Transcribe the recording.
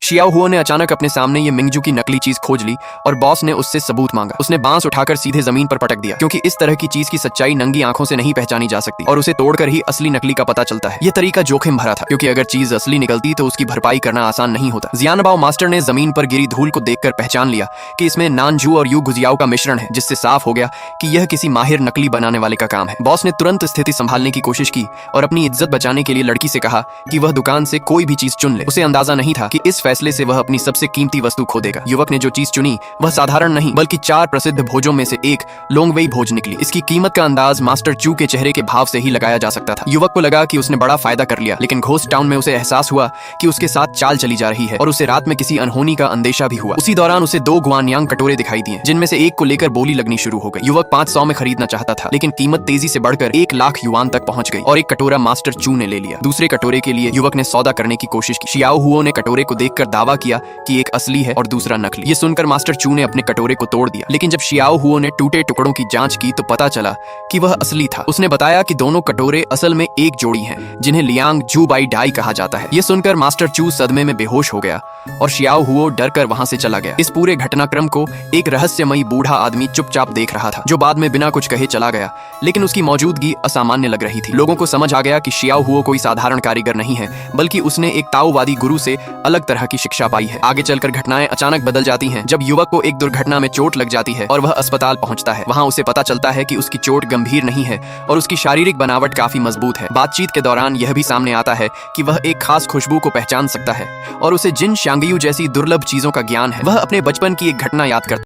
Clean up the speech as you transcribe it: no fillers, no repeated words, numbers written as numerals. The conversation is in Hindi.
शियाओ हुओ ने अचानक अपने सामने ये मिंगजू की नकली चीज खोज ली और बॉस ने उससे सबूत मांगा। उसने बांस उठाकर सीधे जमीन पर पटक दिया, क्योंकि इस तरह की चीज की सच्चाई नंगी आंखों से नहीं पहचानी जा सकती और उसे तोड़कर ही असली नकली का पता चलता है। यह तरीका जोखिम भरा था, क्योंकि अगर चीज असली निकलती तो उसकी भरपाई करना आसान नहीं होता। जियानबाओ मास्टर ने जमीन पर गिरी धूल को देखकर पहचान लिया कि इसमें नानजू और यू गुजियाओ का मिश्रण है, जिससे साफ हो गया कि यह किसी माहिर नकली बनाने वाले का काम है। बॉस ने तुरंत स्थिति संभालने की कोशिश की और अपनी इज्जत बचाने के लिए लड़की से कहा कि वह दुकान से कोई भी चीज चुन ले। उसे अंदाजा नहीं था कि इस फैसले से वह अपनी सबसे कीमती वस्तु खो देगा। युवक ने जो चीज चुनी वह साधारण नहीं बल्कि 4 प्रसिद्ध भोजों में से एक लोंगवेई भोज निकली। इसकी कीमत का अंदाज मास्टर चू के चेहरे के भाव से ही लगाया जा सकता था। युवक को लगा कि उसने बड़ा फायदा कर लिया, लेकिन घोस्ट टाउन में उसे एहसास हुआ कि उसके साथ चाल चली जा रही है और उसे रात में किसी अनहोनी का अंदेशा भी हुआ। उसी दौरान उसे 2 गुआनयांग कटोरे दिखाई दिए, जिनमें से एक को लेकर बोली लगनी शुरू हो गई। युवक 500 में खरीदना चाहता था, लेकिन कीमत तेजी से बढ़कर 1 लाख युआन तक पहुंच गई और एक कटोरा मास्टर चू ने ले लिया। दूसरे कटोरे के लिए युवक ने सौदा करने की कोशिश की। शियाओ हुओ ने कटोरे को देखकर दावा किया कि एक असली है और दूसरा नकली। ये सुनकर मास्टर चू ने अपने कटोरे को तोड़ दिया, लेकिन जब शियाओ हुओ ने टूटे टुकड़ों की जांच की तो पता चला कि वह असली था। उसने बताया कि दोनों कटोरे असल में एक जोड़ी हैं, जिन्हें लियांग जू बाई डाई कहा जाता है। यह सुनकर मास्टर चू सदमे में बेहोश हो गया और शियाओ हुओ डरकर वहां से चला गया। इस पूरे घटनाक्रम को एक रहस्यमयी बूढ़ा आदमी चुपचाप देख रहा था, जो बाद में बिना कुछ कहे चला गया, लेकिन उसकी मौजूदगी असामान्य लग रही थी। लोगों को समझ आ गया कि शियाओ हुओ कोई साधारण कारीगर नहीं है, बल्कि उसने एक ताओवादी गुरु से अलग तरह की शिक्षा पाई है। आगे चलकर घटनाएं अचानक बदल जाती हैं, जब युवक को एक दुर्घटना में चोट लग जाती है और वह अस्पताल पहुंचता है। वहां उसे पता चलता है कि उसकी चोट गंभीर नहीं है और उसकी शारीरिक बनावट काफी मजबूत है। बातचीत के दौरान यह भी सामने आता है कि वह एक खास खुशबू को पहचान सकता है और उसे जिन शांगयू जैसी दुर्लभ चीजों का ज्ञान है। वह अपने बचपन की एक घटना याद करता है।